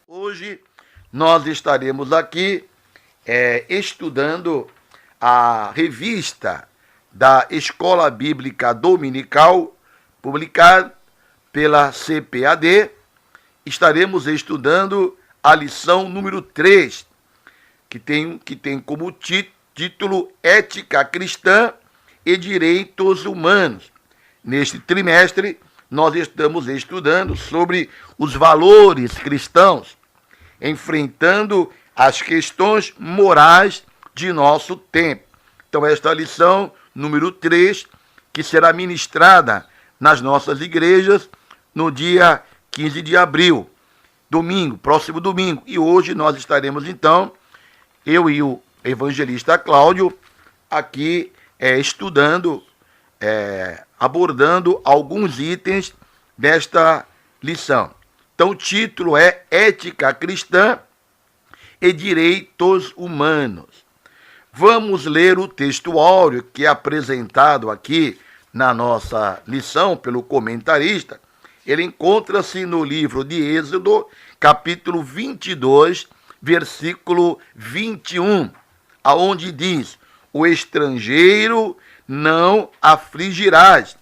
Hoje nós estaremos aqui estudando a revista da Escola Bíblica Dominical, publicada pela CPAD. Estaremos estudando a lição número 3, que tem como título Ética Cristã e Direitos Humanos. Neste trimestre, nós estamos estudando sobre os valores cristãos, enfrentando as questões morais de nosso tempo. Então, esta lição número 3, que será ministrada nas nossas igrejas no dia 15 de abril, domingo, próximo domingo. E hoje nós estaremos, então, eu e o evangelista Cláudio, aqui estudando, abordando alguns itens desta lição. Então, o título é Ética Cristã e Direitos Humanos. Vamos ler o texto áureo que é apresentado aqui na nossa lição pelo comentarista. Ele encontra-se no livro de Êxodo, capítulo 22, versículo 21, aonde diz: o estrangeiro não afligirás,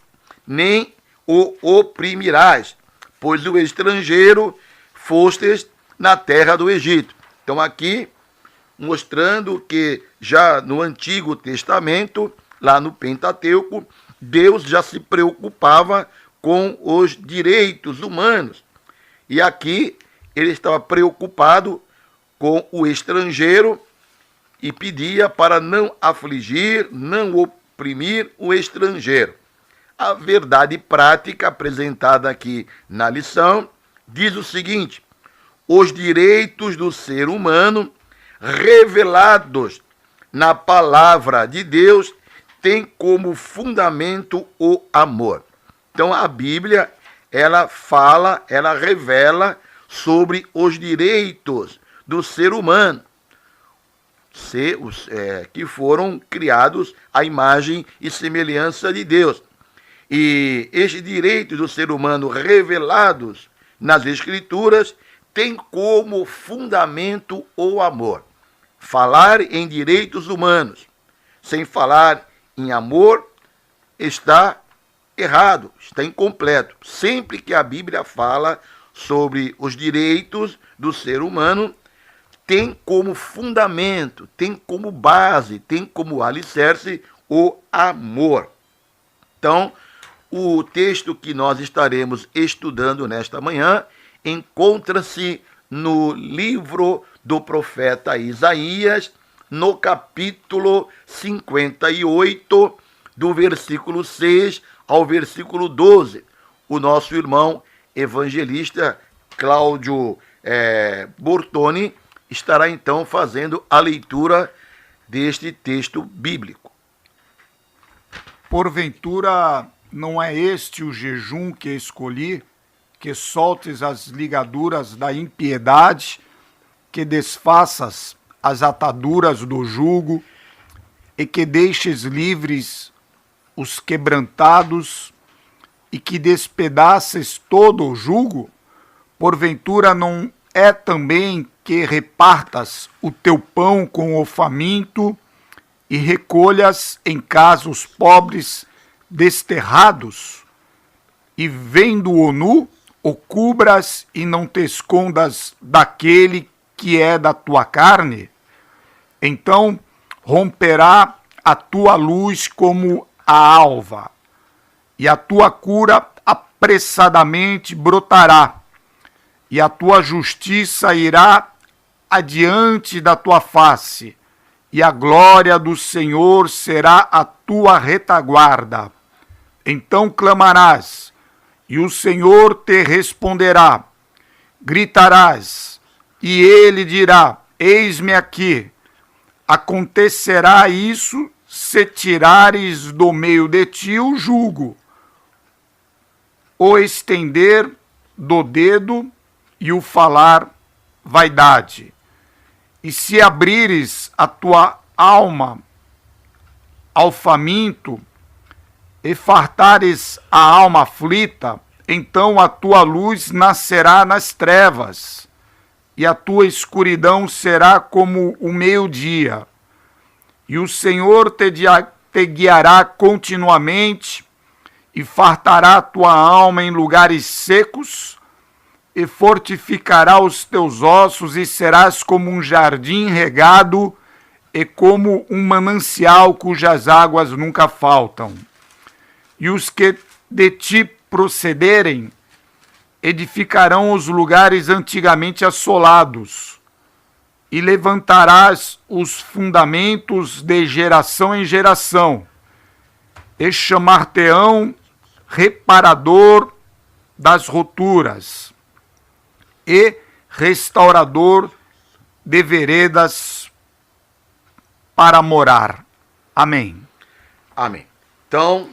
nem o oprimirás, pois o estrangeiro fostes na terra do Egito. Então aqui, mostrando que já no Antigo Testamento, lá no Pentateuco, Deus já se preocupava com os direitos humanos. E aqui ele estava preocupado com o estrangeiro e pedia para não afligir, não oprimir o estrangeiro. A verdade prática apresentada aqui na lição diz o seguinte: os direitos do ser humano revelados na palavra de Deus têm como fundamento o amor. Então a Bíblia, ela revela sobre os direitos do ser humano, que foram criados à imagem e semelhança de Deus. E estes direitos do ser humano revelados nas Escrituras têm como fundamento o amor. Falar em direitos humanos sem falar em amor está errado, está incompleto. Sempre que a Bíblia fala sobre os direitos do ser humano, tem como fundamento, tem como base, tem como alicerce o amor. Então, o texto que nós estaremos estudando nesta manhã encontra-se no livro do profeta Isaías, no capítulo 58, do versículo 6 ao versículo 12. O nosso irmão evangelista Cláudio Bortoni estará então fazendo a leitura deste texto bíblico. Porventura, não é este o jejum que escolhi, que soltes as ligaduras da impiedade, que desfaças as ataduras do jugo, e que deixes livres os quebrantados, e que despedaces todo o jugo? Porventura não é também que repartas o teu pão com o faminto, e recolhas em casa os pobres desterrados, e vendo-o nu, o cubras e não te escondas daquele que é da tua carne? Então romperá a tua luz como a alva, e a tua cura apressadamente brotará, e a tua justiça irá adiante da tua face, e a glória do Senhor será a tua retaguarda. Então clamarás, e o Senhor te responderá. Gritarás, e ele dirá: eis-me aqui. Acontecerá isso se tirares do meio de ti o jugo, o estender do dedo e o falar vaidade. E se abrires a tua alma ao faminto e fartares a alma aflita, então a tua luz nascerá nas trevas, e a tua escuridão será como o meio-dia. E o Senhor te guiará continuamente e fartará a tua alma em lugares secos e fortificará os teus ossos e serás como um jardim regado e como um manancial cujas águas nunca faltam. E os que de ti procederem edificarão os lugares antigamente assolados, e levantarás os fundamentos de geração em geração, e chamar-te-ão reparador das roturas, e restaurador de veredas para morar. Amém. Amém. Então,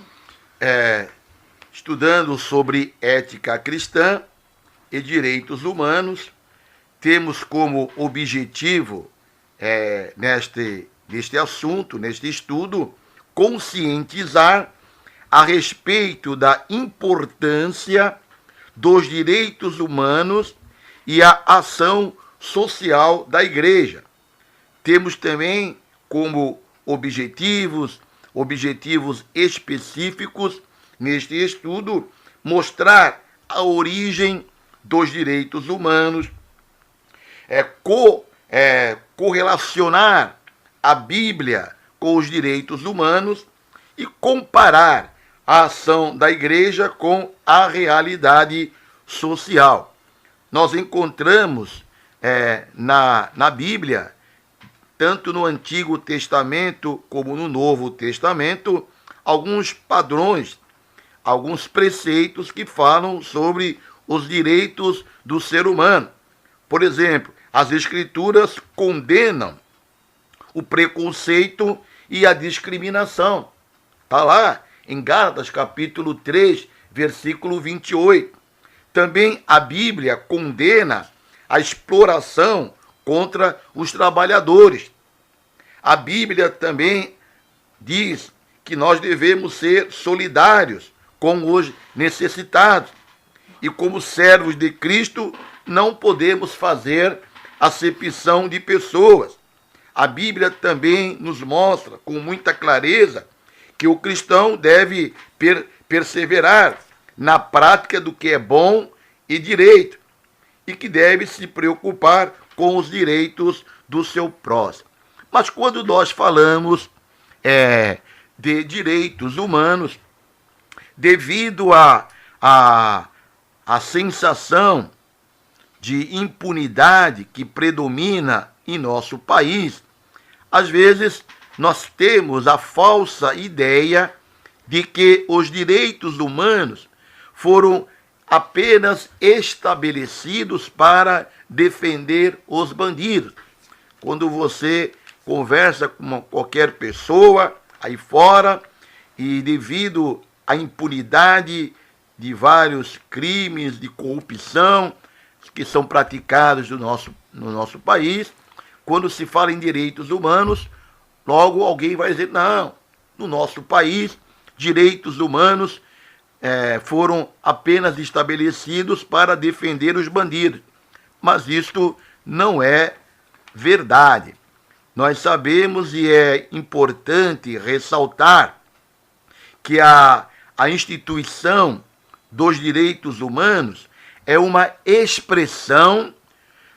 estudando sobre ética cristã e direitos humanos, temos como objetivo, neste assunto, neste estudo, conscientizar a respeito da importância dos direitos humanos e a ação social da Igreja. Temos também como objetivos específicos neste estudo, mostrar a origem dos direitos humanos, correlacionar a Bíblia com os direitos humanos e comparar a ação da Igreja com a realidade social. Nós encontramos na Bíblia, tanto no Antigo Testamento como no Novo Testamento, alguns padrões, alguns preceitos que falam sobre os direitos do ser humano. Por exemplo, as Escrituras condenam o preconceito e a discriminação. Está lá em Gálatas capítulo 3, versículo 28. Também a Bíblia condena a exploração contra os trabalhadores. A Bíblia também diz que nós devemos ser solidários com os necessitados. E como servos de Cristo, não podemos fazer acepção de pessoas. A Bíblia também nos mostra com muita clareza que o cristão deve perseverar na prática do que é bom e direito, e que deve se preocupar com os direitos do seu próximo. Mas quando nós falamos de direitos humanos, devido à sensação de impunidade que predomina em nosso país, às vezes nós temos a falsa ideia de que os direitos humanos foram apenas estabelecidos para defender os bandidos. Quando você conversa com qualquer pessoa aí fora, e devido à impunidade de vários crimes de corrupção que são praticados no nosso país, quando se fala em direitos humanos, logo alguém vai dizer, não, no nosso país, direitos humanos foram apenas estabelecidos para defender os bandidos. Mas isto não é verdade. Nós sabemos, e é importante ressaltar, que a instituição dos direitos humanos é uma expressão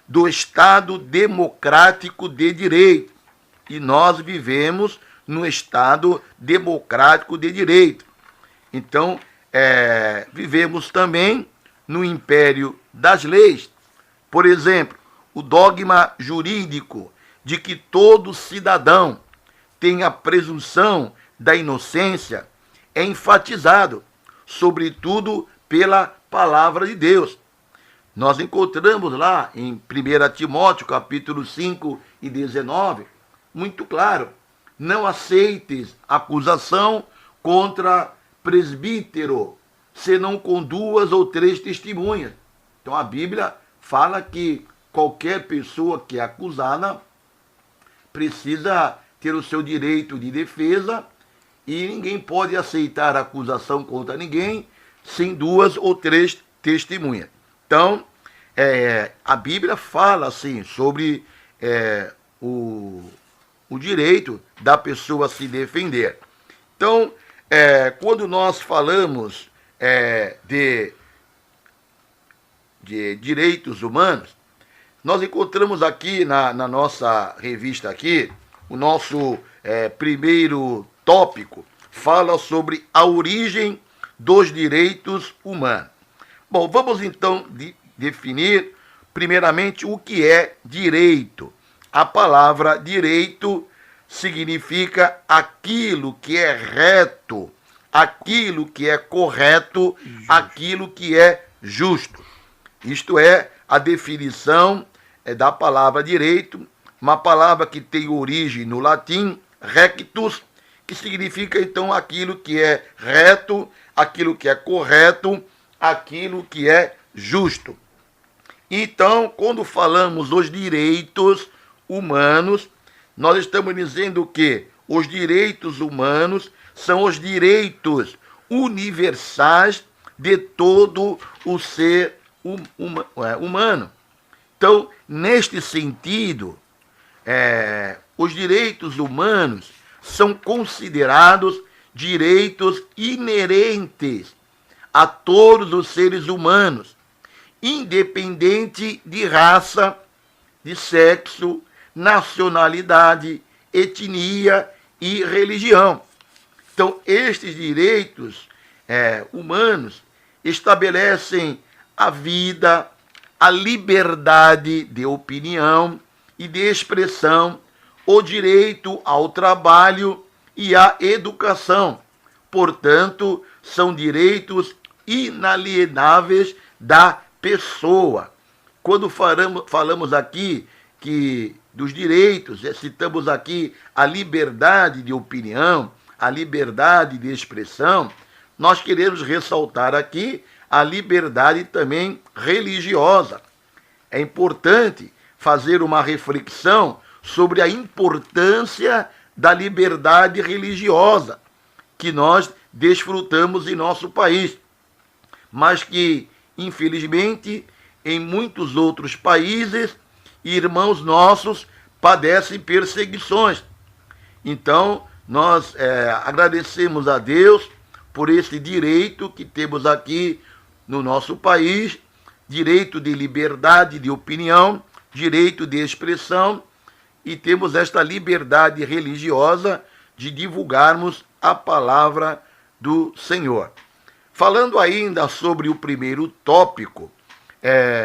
do Estado democrático de direito. E nós vivemos no Estado democrático de direito. Então, vivemos também no império das leis. Por exemplo, o dogma jurídico de que todo cidadão tem a presunção da inocência é enfatizado, sobretudo pela palavra de Deus. Nós encontramos lá em 1 Timóteo, capítulo 5 e 19, muito claro, não aceites acusação contra presbítero, senão com 2 ou 3 testemunhas. Então a Bíblia fala que qualquer pessoa que é acusada precisa ter o seu direito de defesa e ninguém pode aceitar acusação contra ninguém sem 2 ou 3 testemunhas. Então, a Bíblia fala assim sobre o direito da pessoa se defender. Então, quando nós falamos de direitos humanos, nós encontramos aqui na nossa revista aqui, o nosso primeiro tópico fala sobre a origem dos direitos humanos. Bom, vamos então definir primeiramente o que é direito. A palavra direito significa aquilo que é reto, aquilo que é correto, aquilo que é justo. Isto é a definição da palavra direito, uma palavra que tem origem no latim, rectus, que significa então aquilo que é reto, aquilo que é correto, aquilo que é justo. Então, quando falamos dos direitos humanos, nós estamos dizendo que os direitos humanos são os direitos universais de todo o ser humano. Então, neste sentido, os direitos humanos são considerados direitos inerentes a todos os seres humanos, independente de raça, de sexo, nacionalidade, etnia e religião. Então, estes direitos humanos estabelecem a vida, a liberdade de opinião e de expressão, o direito ao trabalho e à educação. Portanto, são direitos inalienáveis da pessoa. Quando falamos aqui dos direitos, citamos aqui a liberdade de opinião, a liberdade de expressão, nós queremos ressaltar aqui a liberdade também religiosa. É importante fazer uma reflexão sobre a importância da liberdade religiosa que nós desfrutamos em nosso país, mas que, infelizmente, em muitos outros países, irmãos nossos padecem perseguições. Então, nós agradecemos a Deus por esse direito que temos aqui no nosso país, direito de liberdade de opinião, direito de expressão, e temos esta liberdade religiosa de divulgarmos a palavra do Senhor. Falando ainda sobre o primeiro tópico,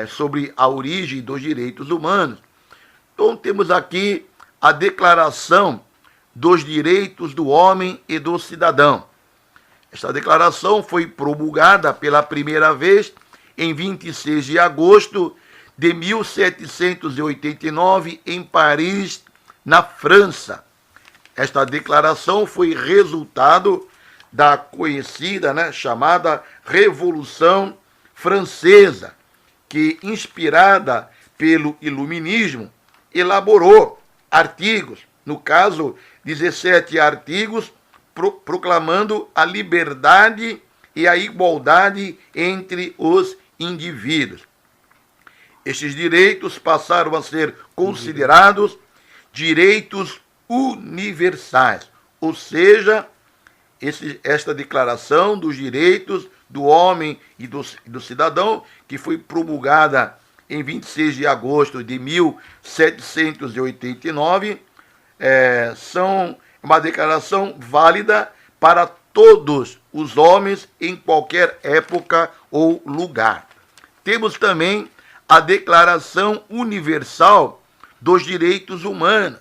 sobre a origem dos direitos humanos, então temos aqui a Declaração dos Direitos do Homem e do Cidadão. Esta declaração foi promulgada pela primeira vez em 26 de agosto de 1789, em Paris, na França. Esta declaração foi resultado da conhecida, chamada Revolução Francesa, que, inspirada pelo Iluminismo, elaborou artigos, no caso, 17 artigos, proclamando a liberdade e a igualdade entre os indivíduos. Estes direitos passaram a ser considerados direitos universais, ou seja, esta declaração dos direitos do homem e do cidadão, que foi promulgada em 26 de agosto de 1789, são uma declaração válida para todos os homens em qualquer época ou lugar. Temos também a Declaração Universal dos Direitos Humanos,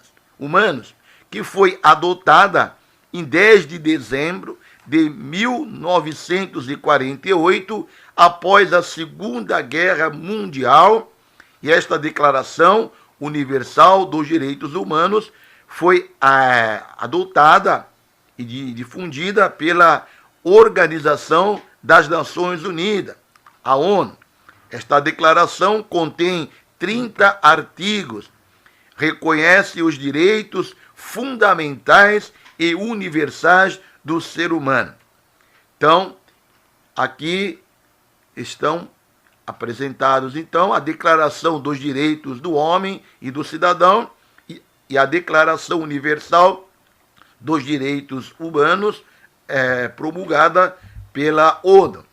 que foi adotada em 10 de dezembro de 1948, após a Segunda Guerra Mundial, e esta Declaração Universal dos Direitos Humanos foi adotada e difundida pela Organização das Nações Unidas, a ONU. Esta declaração contém 30 artigos, reconhece os direitos fundamentais e universais do ser humano. Então, aqui estão apresentados, então, a Declaração dos Direitos do Homem e do Cidadão e a Declaração Universal dos Direitos Humanos, promulgada pela ONU.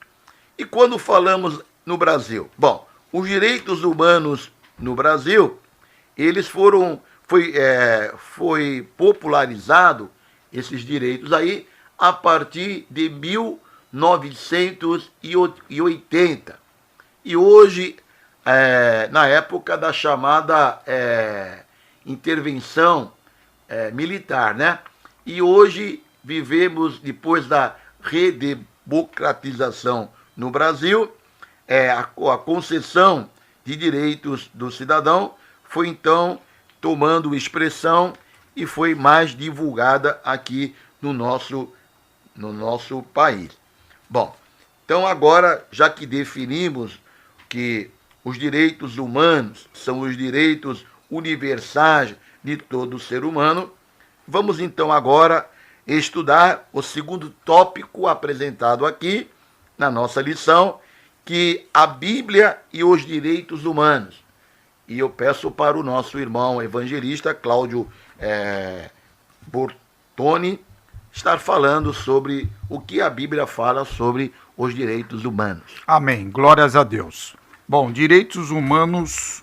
E quando falamos no Brasil? Bom, os direitos humanos no Brasil, eles foi popularizado, esses direitos aí, a partir de 1980. E hoje, na época da chamada intervenção militar, né? E hoje vivemos, depois da redemocratização no Brasil, a concessão de direitos do cidadão foi então tomando expressão e foi mais divulgada aqui no nosso país. Bom, então agora, já que definimos que os direitos humanos são os direitos universais de todo ser humano, vamos então agora estudar o segundo tópico apresentado aqui na nossa lição, que a Bíblia e os direitos humanos. E eu peço para o nosso irmão evangelista Cláudio Bortoni estar falando sobre o que a Bíblia fala sobre os direitos humanos. Amém. Glórias a Deus. Bom, direitos humanos,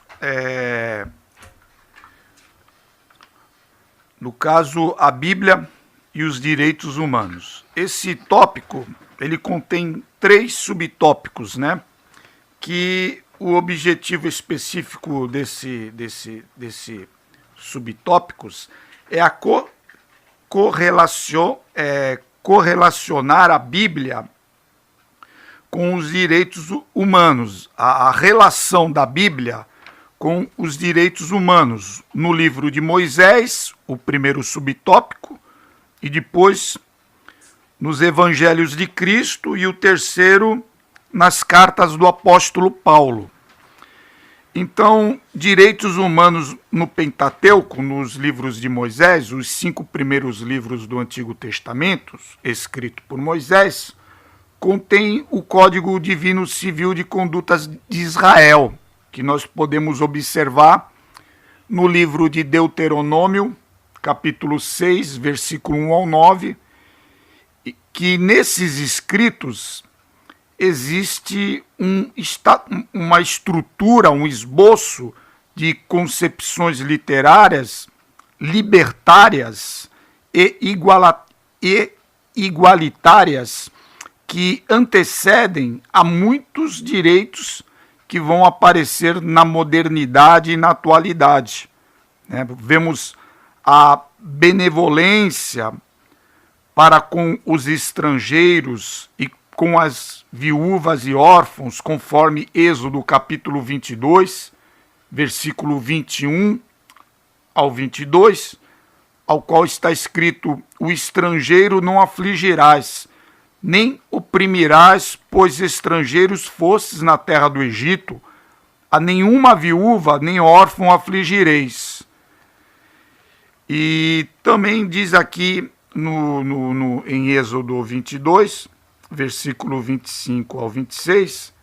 no caso, a Bíblia e os direitos humanos. Esse tópico, ele contém 3 subtópicos, né? Que o objetivo específico desse subtópicos é a correlacionar a Bíblia com os direitos humanos, a relação da Bíblia com os direitos humanos. No livro de Moisés, o primeiro subtópico, e depois nos Evangelhos de Cristo, e o terceiro nas cartas do apóstolo Paulo. Então, direitos humanos no Pentateuco, nos livros de Moisés, os 5 primeiros livros do Antigo Testamento, escrito por Moisés, contém o Código Divino Civil de Condutas de Israel, que nós podemos observar no livro de Deuteronômio, capítulo 6, versículo 1 ao 9, que nesses escritos existe uma estrutura, um esboço de concepções literárias libertárias e igualitárias que antecedem a muitos direitos que vão aparecer na modernidade e na atualidade. Vemos a benevolência para com os estrangeiros e com as viúvas e órfãos, conforme Êxodo capítulo 22, versículo 21 ao 22, ao qual está escrito: o estrangeiro não afligirás, nem oprimirás, pois estrangeiros fostes na terra do Egito, a nenhuma viúva nem órfão afligireis. E também diz aqui em Êxodo 22, versículo 25 ao 26,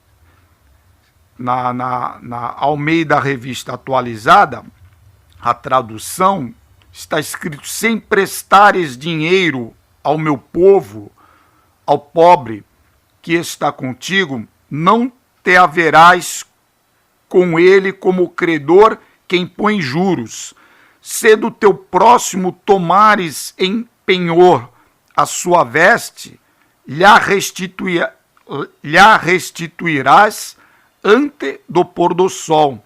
na Almeida Revista Atualizada, a tradução, está escrito: sem prestares dinheiro ao meu povo, ao pobre que está contigo, não te haverás com ele como credor que impõe juros. Se do teu próximo tomares em penhor a sua veste, lhe restituirás ante do pôr do sol.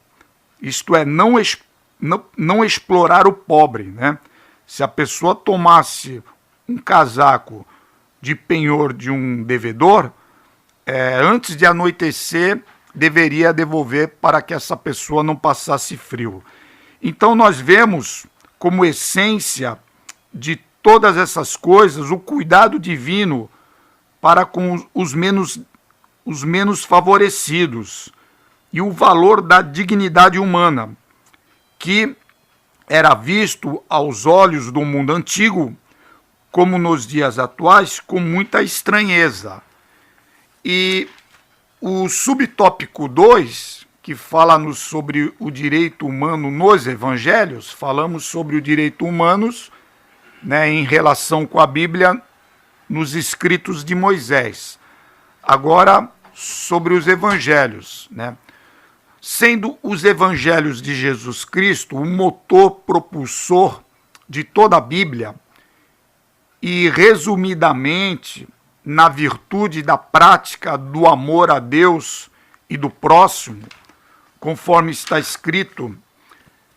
Isto é, não explorar o pobre, né? Se a pessoa tomasse um casaco de penhor de um devedor, antes de anoitecer, deveria devolver para que essa pessoa não passasse frio. Então nós vemos como essência de todas essas coisas o cuidado divino para com os menos favorecidos e o valor da dignidade humana, que era visto aos olhos do mundo antigo, como nos dias atuais, com muita estranheza. E o subtópico 2, que fala sobre o direito humano nos evangelhos, falamos sobre o direito humano, né, em relação com a Bíblia nos escritos de Moisés. Agora, sobre os evangelhos, né? Sendo os evangelhos de Jesus Cristo o motor propulsor de toda a Bíblia, e resumidamente, na virtude da prática do amor a Deus e do próximo, conforme está escrito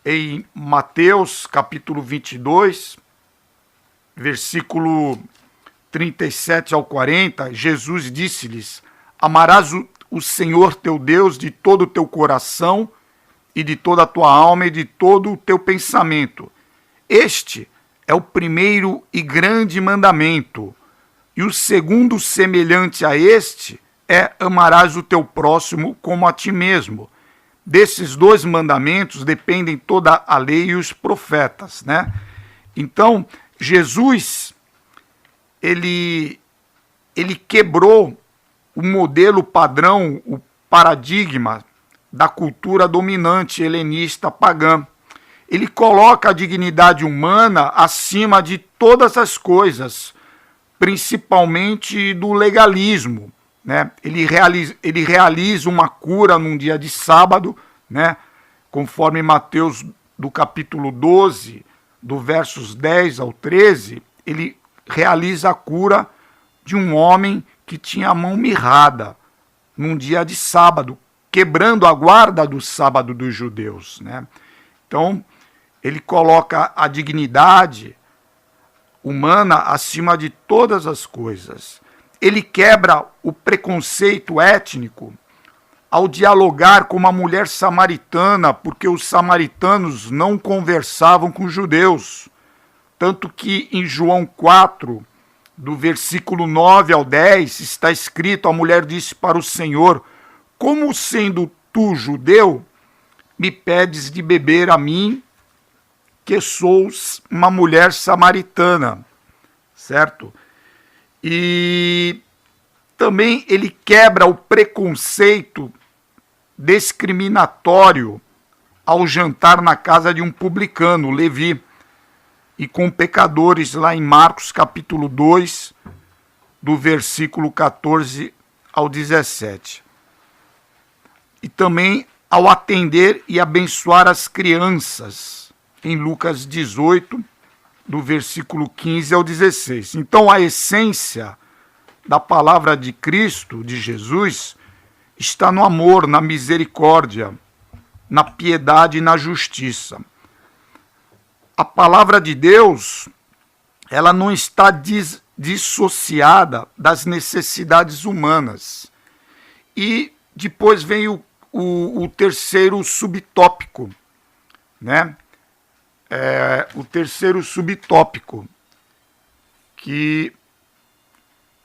em Mateus capítulo 22, versículo 37 ao 40, Jesus disse-lhes: amarás o Senhor teu Deus de todo o teu coração e de toda a tua alma e de todo o teu pensamento. Este é o primeiro e grande mandamento. E o segundo, semelhante a este, é amarás o teu próximo como a ti mesmo. Desses dois mandamentos dependem toda a lei e os profetas, né? Então, Jesus, ele quebrou o modelo padrão, o paradigma da cultura dominante helenista pagã. Ele coloca a dignidade humana acima de todas as coisas, principalmente do legalismo, né? Ele realiza uma cura num dia de sábado, né? Conforme Mateus do capítulo 12, do versos 10 ao 13, ele realiza a cura de um homem que tinha a mão mirrada num dia de sábado, quebrando a guarda do sábado dos judeus, né? Então, ele coloca a dignidade humana acima de todas as coisas. Ele quebra o preconceito étnico ao dialogar com uma mulher samaritana, porque os samaritanos não conversavam com os judeus. Tanto que em João 4, do versículo 9 ao 10, está escrito: a mulher disse para o Senhor: como sendo tu judeu, me pedes de beber a mim, que sou uma mulher samaritana, certo? E também ele quebra o preconceito discriminatório ao jantar na casa de um publicano, Levi, e com pecadores, lá em Marcos capítulo 2, do versículo 14 ao 17. E também ao atender e abençoar as crianças, em Lucas 18, do versículo 15 ao 16. Então, a essência da palavra de Cristo, de Jesus, está no amor, na misericórdia, na piedade e na justiça. A palavra de Deus, ela não está dissociada das necessidades humanas. E depois vem o terceiro subtópico, né? O terceiro subtópico, que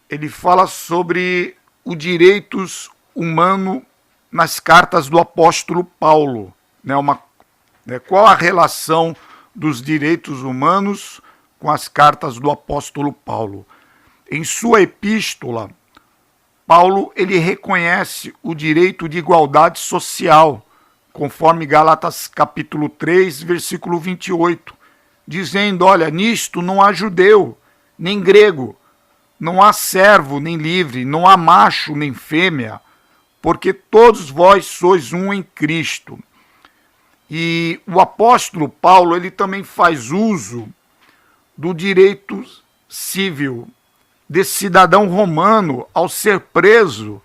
ele fala sobre os direitos humanos nas cartas do apóstolo Paulo, né? Qual a relação dos direitos humanos com as cartas do apóstolo Paulo? Em sua epístola, Paulo ele reconhece o direito de igualdade social, conforme Gálatas capítulo 3, versículo 28, dizendo: olha, nisto não há judeu, nem grego, não há servo, nem livre, não há macho, nem fêmea, porque todos vós sois um em Cristo. E o apóstolo Paulo, ele também faz uso do direito civil desse cidadão romano ao ser preso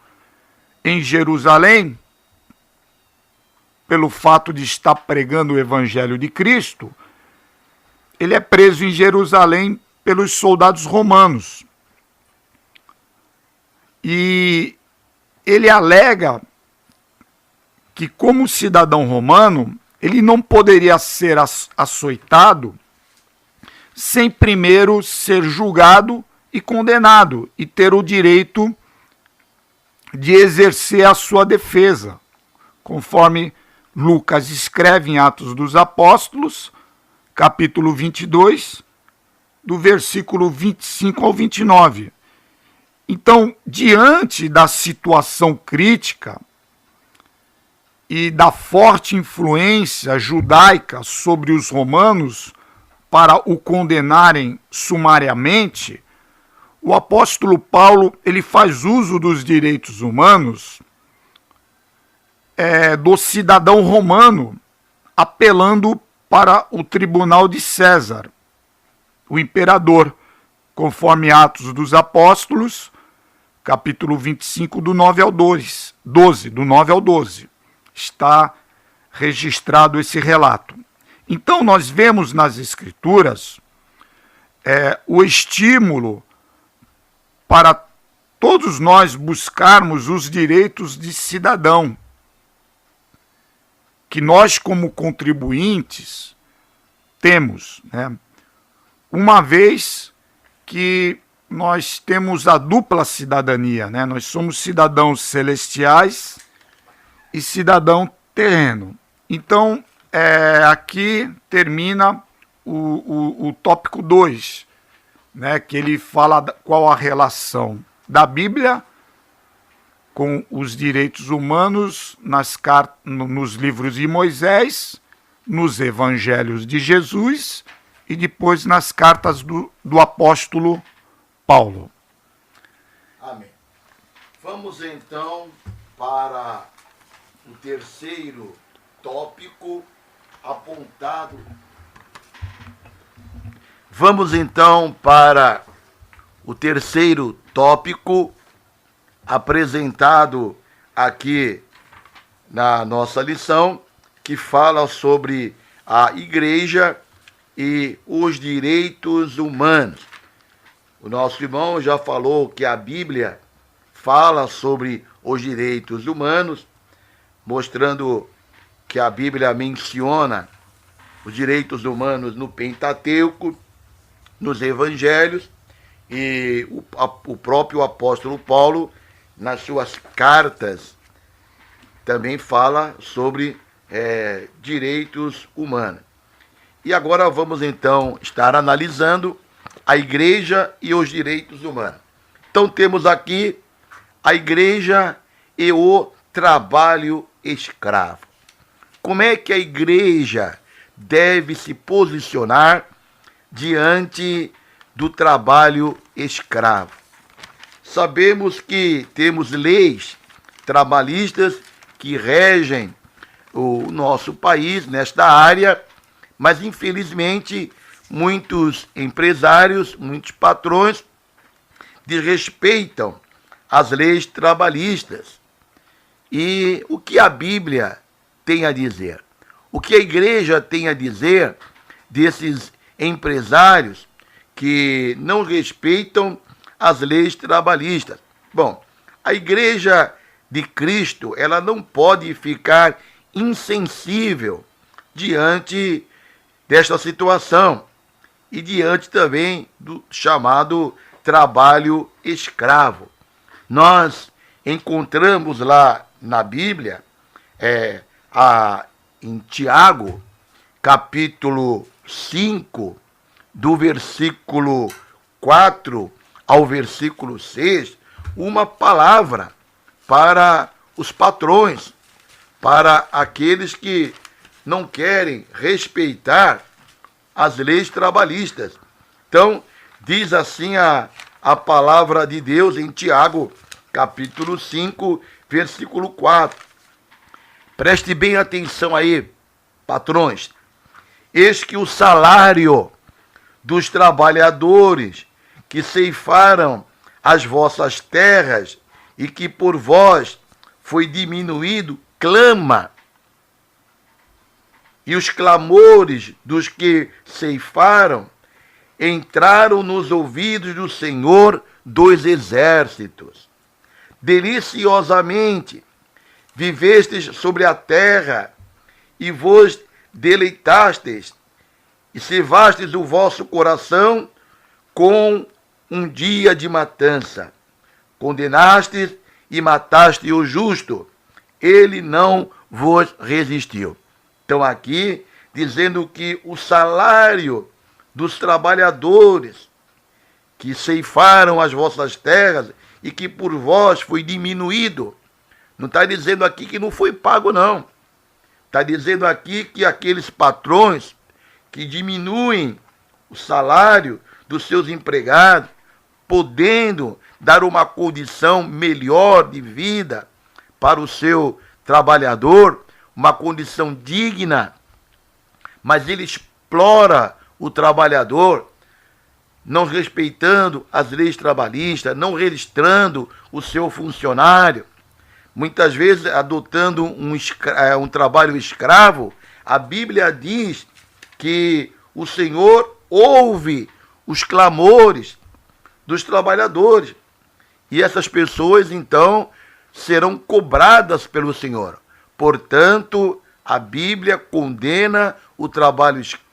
em Jerusalém, pelo fato de estar pregando o evangelho de Cristo. Ele é preso em Jerusalém pelos soldados romanos. E ele alega que, como cidadão romano, ele não poderia ser açoitado sem primeiro ser julgado e condenado e ter o direito de exercer a sua defesa, conforme Lucas escreve em Atos dos Apóstolos, capítulo 22, do versículo 25 ao 29. Então, diante da situação crítica e da forte influência judaica sobre os romanos para o condenarem sumariamente, o apóstolo Paulo ele faz uso dos direitos humanos do cidadão romano, apelando para o tribunal de César, o imperador, conforme Atos dos Apóstolos, capítulo 25, do 9 ao 12, do 9 ao 12. Está registrado esse relato. Então, nós vemos nas Escrituras o estímulo para todos nós buscarmos os direitos de cidadão, que nós, como contribuintes, temos, né? Uma vez que nós temos a dupla cidadania, né? Nós somos cidadãos celestiais e cidadão terreno. Então, aqui termina o tópico 2, né? Que ele fala qual a relação da Bíblia com os direitos humanos nos livros de Moisés, nos evangelhos de Jesus e depois nas cartas do apóstolo Paulo. Amém. Vamos então para o terceiro tópico apontado. Vamos então para o terceiro tópico apresentado aqui na nossa lição, que fala sobre a igreja e os direitos humanos. O nosso irmão já falou que a Bíblia fala sobre os direitos humanos, mostrando que a Bíblia menciona os direitos humanos no Pentateuco, nos Evangelhos, e o próprio apóstolo Paulo, nas suas cartas, também fala sobre direitos humanos. E agora vamos então estar analisando a igreja e os direitos humanos. Então temos aqui a igreja e o trabalho escravo. Como é que a igreja deve se posicionar diante do trabalho escravo? Sabemos que temos leis trabalhistas que regem o nosso país nesta área, mas infelizmente muitos empresários, muitos patrões desrespeitam as leis trabalhistas. E o que a Bíblia tem a dizer? O que a igreja tem a dizer desses empresários que não respeitam as leis trabalhistas? Bom, a igreja de Cristo, ela não pode ficar insensível diante desta situação e diante também do chamado trabalho escravo. Nós encontramos lá na Bíblia, em Tiago, capítulo 5, do versículo 4 ao versículo 6, uma palavra para os patrões, para aqueles que não querem respeitar as leis trabalhistas. Então, diz assim a palavra de Deus em Tiago, capítulo 5, versículo 4. Preste bem atenção aí, patrões. Eis que o salário dos trabalhadores que ceifaram as vossas terras e que por vós foi diminuído, clama. E os clamores dos que ceifaram entraram nos ouvidos do Senhor dos exércitos. Deliciosamente vivestes sobre a terra e vos deleitastes e cevastes o vosso coração com um dia de matança. Condenastes e mataste o justo, ele não vos resistiu. Então aqui, dizendo que o salário dos trabalhadores que ceifaram as vossas terras e que por vós foi diminuído. Não está dizendo aqui que não foi pago, não. Está dizendo aqui que aqueles patrões que diminuem o salário dos seus empregados, podendo dar uma condição melhor de vida para o seu trabalhador, uma condição digna, mas ele explora o trabalhador, não respeitando as leis trabalhistas, não registrando o seu funcionário, muitas vezes adotando um trabalho escravo. A Bíblia diz que o Senhor ouve os clamores dos trabalhadores, e essas pessoas, então, serão cobradas pelo Senhor. Portanto, a Bíblia condena o trabalho escravo,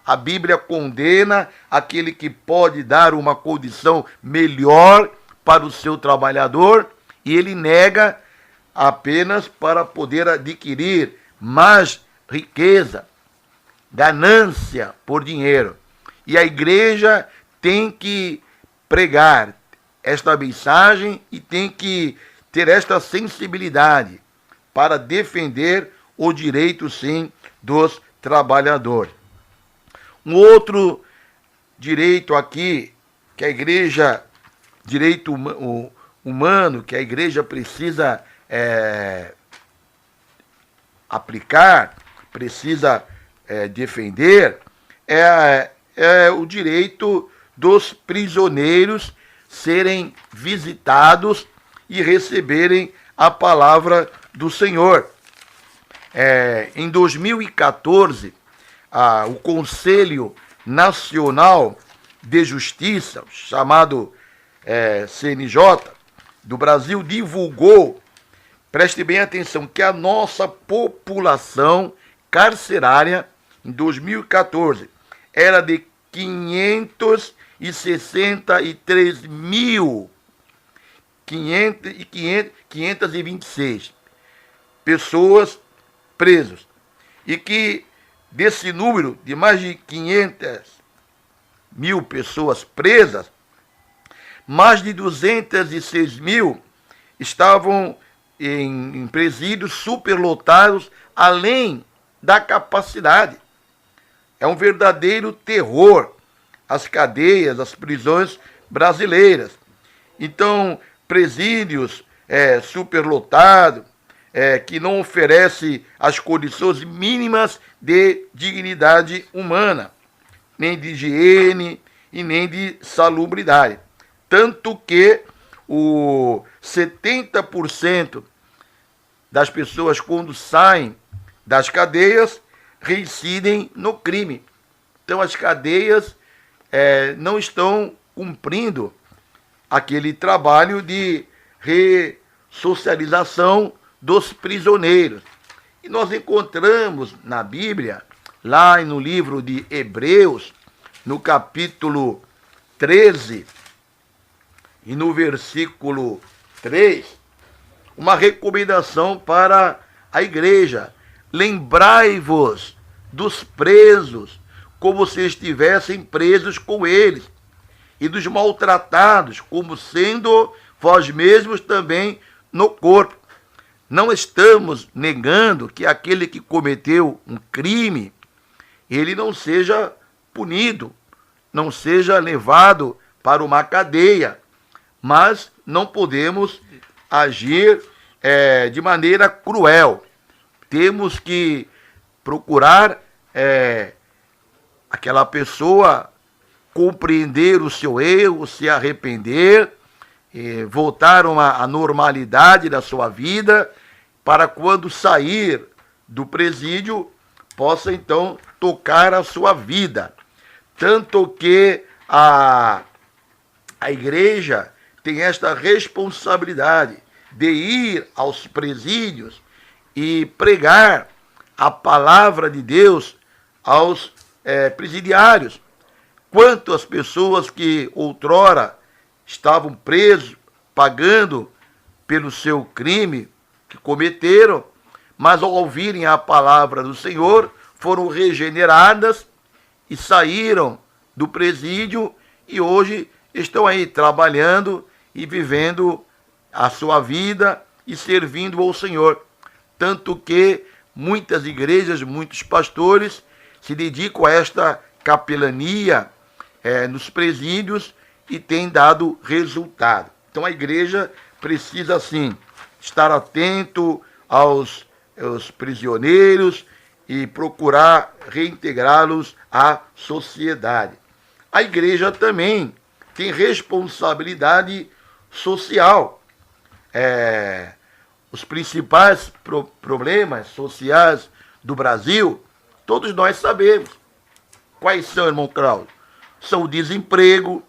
a Bíblia condena aquele que pode dar uma condição melhor para o seu trabalhador, e ele nega apenas para poder adquirir mais riqueza, ganância por dinheiro. E a igreja tem que pregar esta mensagem e tem que ter esta sensibilidade para defender o direito, sim, dos trabalhadores. Um outro direito aqui que a igreja, direito humano, que a igreja precisa aplicar, precisa defender, é o direito dos prisioneiros serem visitados e receberem a palavra do Senhor. Em 2014, o Conselho Nacional de Justiça, chamado CNJ, do Brasil, divulgou, preste bem atenção, que a nossa população carcerária, em 2014, era de 526 pessoas presas, e que desse número de mais de 500.000 pessoas presas, mais de 206.000 estavam em presídios superlotados, além da capacidade. É um verdadeiro terror as cadeias, as prisões brasileiras. Então, presídios superlotados, que não oferece as condições mínimas de dignidade humana, nem de higiene e nem de salubridade. Tanto que 70% das pessoas, quando saem das cadeias, reincidem no crime. Então, as cadeias não estão cumprindo aquele trabalho de ressocialização dos prisioneiros. E nós encontramos na Bíblia, lá no livro de Hebreus, no capítulo 13 e no versículo 3, uma recomendação para a igreja: lembrai-vos dos presos, como se estivessem presos com eles, e dos maltratados, como sendo vós mesmos também no corpo. Não estamos negando que aquele que cometeu um crime, ele não seja punido, não seja levado para uma cadeia, mas não podemos agir de maneira cruel. Temos que procurar aquela pessoa compreender o seu erro, se arrepender, voltar à normalidade da sua vida, para quando sair do presídio, possa então tocar a sua vida. Tanto que a igreja tem esta responsabilidade de ir aos presídios e pregar a palavra de Deus aos presidiários. Quantas pessoas que outrora estavam presos, pagando pelo seu crime que cometeram, mas ao ouvirem a palavra do Senhor, foram regeneradas e saíram do presídio e hoje estão aí trabalhando e vivendo a sua vida e servindo ao Senhor. Tanto que muitas igrejas, muitos pastores se dedicam a esta capelania nos presídios e tem dado resultado. Então a igreja precisa, sim, estar atento aos prisioneiros e procurar reintegrá-los à sociedade. A igreja também tem responsabilidade social. Os principais problemas sociais do Brasil, todos nós sabemos. Quais são, irmão Cláudio? São o desemprego,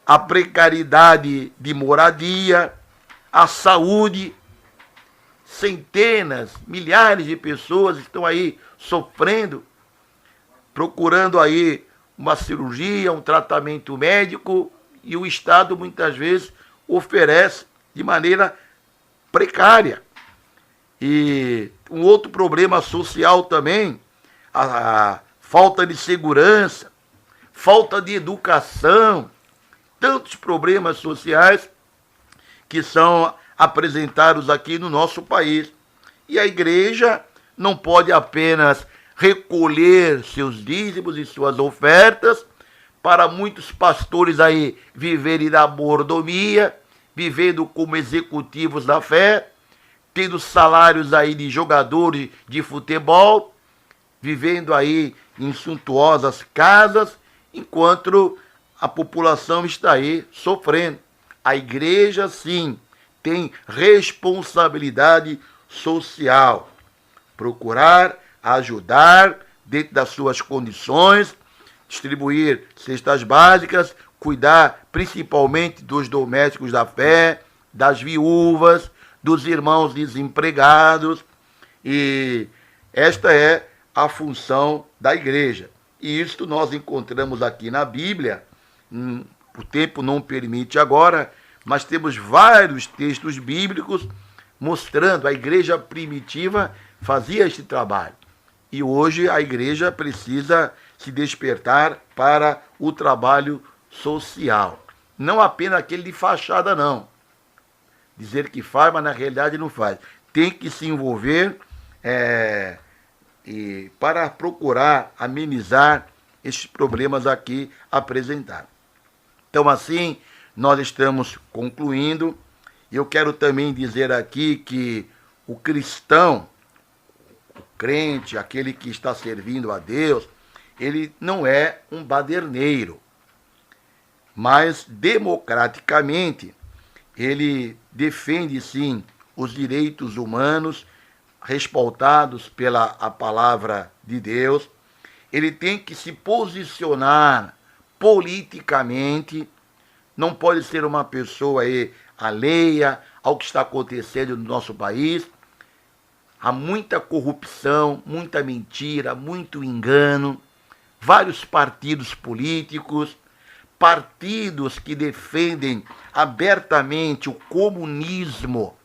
a precariedade de moradia, a saúde. Centenas, milhares de pessoas estão aí sofrendo, procurando aí uma cirurgia, um tratamento médico, e o Estado muitas vezes oferece de maneira precária. E um outro problema social também, a falta de segurança, falta de educação, tantos problemas sociais que são apresentados aqui no nosso país. E a igreja não pode apenas recolher seus dízimos e suas ofertas, para muitos pastores aí viverem da mordomia, vivendo como executivos da fé, tendo salários aí de jogadores de futebol, vivendo aí em suntuosas casas, enquanto a população está aí sofrendo. A igreja, sim, tem responsabilidade social. Procurar ajudar dentro das suas condições, distribuir cestas básicas, cuidar principalmente dos domésticos da fé, das viúvas, dos irmãos desempregados. E esta é a função da igreja. E isto nós encontramos aqui na Bíblia. O tempo não permite agora, mas temos vários textos bíblicos mostrando a igreja primitiva fazia este trabalho. E hoje a igreja precisa se despertar para o trabalho social. Não apenas aquele de fachada, não. Dizer que faz, mas na realidade não faz. Tem que se envolver e para procurar amenizar estes problemas aqui apresentados. Então, assim, nós estamos concluindo. Eu quero também dizer aqui que o cristão, o crente, aquele que está servindo a Deus, ele não é um baderneiro, mas democraticamente ele defende, sim, os direitos humanos respaldados pela a palavra de Deus. Ele tem que se posicionar politicamente, não pode ser uma pessoa aí alheia ao que está acontecendo no nosso país. Há muita corrupção, muita mentira, muito engano, vários partidos políticos, partidos que defendem abertamente o comunismo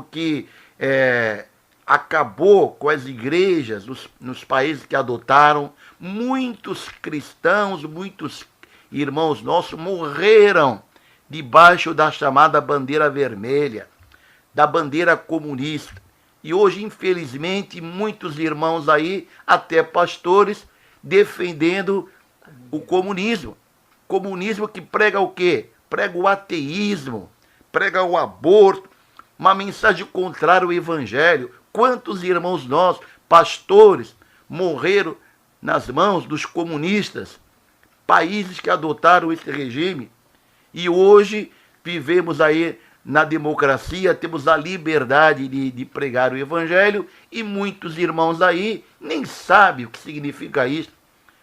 que acabou com as igrejas nos países que adotaram. Muitos cristãos, muitos irmãos nossos morreram debaixo da chamada bandeira vermelha, da bandeira comunista. E hoje, infelizmente, muitos irmãos aí, até pastores, defendendo o comunismo. Comunismo que prega o quê? Prega o ateísmo, prega o aborto, uma mensagem contrária ao evangelho. Quantos irmãos nossos, pastores, morreram nas mãos dos comunistas, países que adotaram esse regime. E hoje vivemos aí na democracia, temos a liberdade de pregar o evangelho, e muitos irmãos aí nem sabem o que significa isso.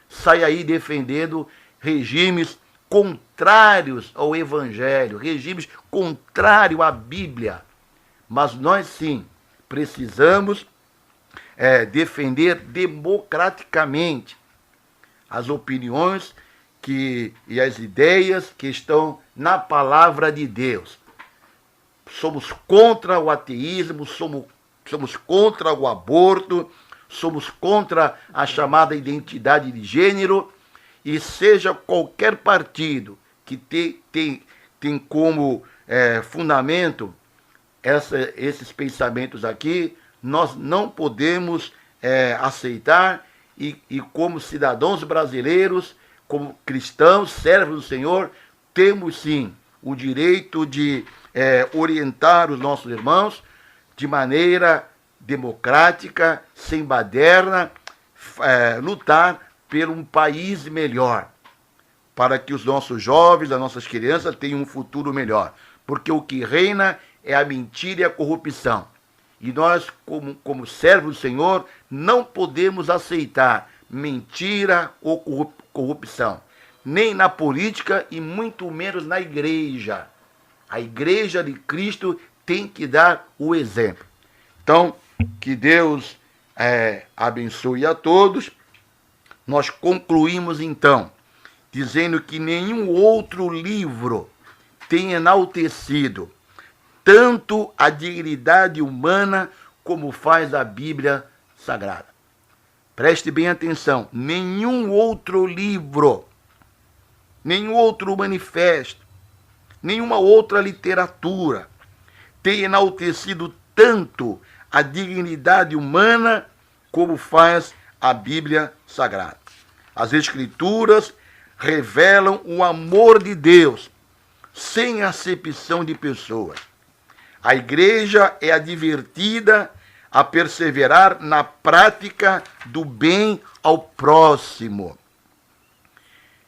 Sai aí defendendo regimes contrários ao evangelho, regimes contrários à Bíblia. Mas nós sim precisamos defender democraticamente as opiniões e as ideias que estão na palavra de Deus. Somos contra o ateísmo, somos contra o aborto, somos contra a chamada identidade de gênero, e seja qualquer partido que tem como fundamento esses pensamentos aqui, nós não podemos aceitar e como cidadãos brasileiros, como cristãos, servos do Senhor, temos sim o direito de orientar os nossos irmãos de maneira democrática, sem baderna, lutar por um país melhor, para que os nossos jovens, as nossas crianças tenham um futuro melhor. Porque o que reina é a mentira e a corrupção. E nós, como servos do Senhor, não podemos aceitar mentira ou corrupção. Nem na política e muito menos na igreja. A igreja de Cristo tem que dar o exemplo. Então, que Deus abençoe a todos. Nós concluímos então, dizendo que nenhum outro livro tem enaltecido tanto a dignidade humana como faz a Bíblia Sagrada. Preste bem atenção, nenhum outro livro, nenhum outro manifesto, nenhuma outra literatura tem enaltecido tanto a dignidade humana como faz a Bíblia Sagrada. As Escrituras revelam o amor de Deus, sem acepção de pessoas. A igreja é advertida a perseverar na prática do bem ao próximo.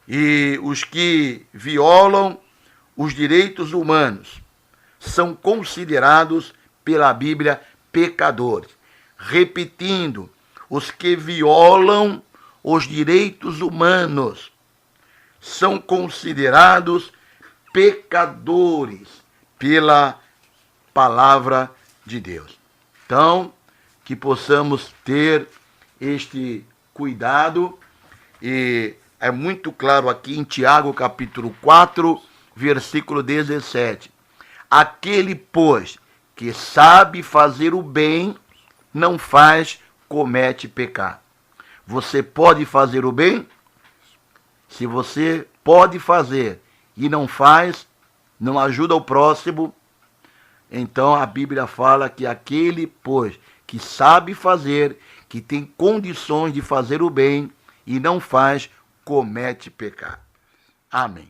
E os que violam os direitos humanos são considerados pela Bíblia pecadores. Repetindo, os que violam os direitos humanos são considerados pecadores pela palavra de Deus. Então, que possamos ter este cuidado, e é muito claro aqui em Tiago capítulo 4, versículo 17. Aquele, pois, que sabe fazer o bem, não faz, comete pecado. Você pode fazer o bem? Se você pode fazer e não faz, não ajuda o próximo, então a Bíblia fala que aquele, pois, que sabe fazer, que tem condições de fazer o bem e não faz, comete pecado. Amém.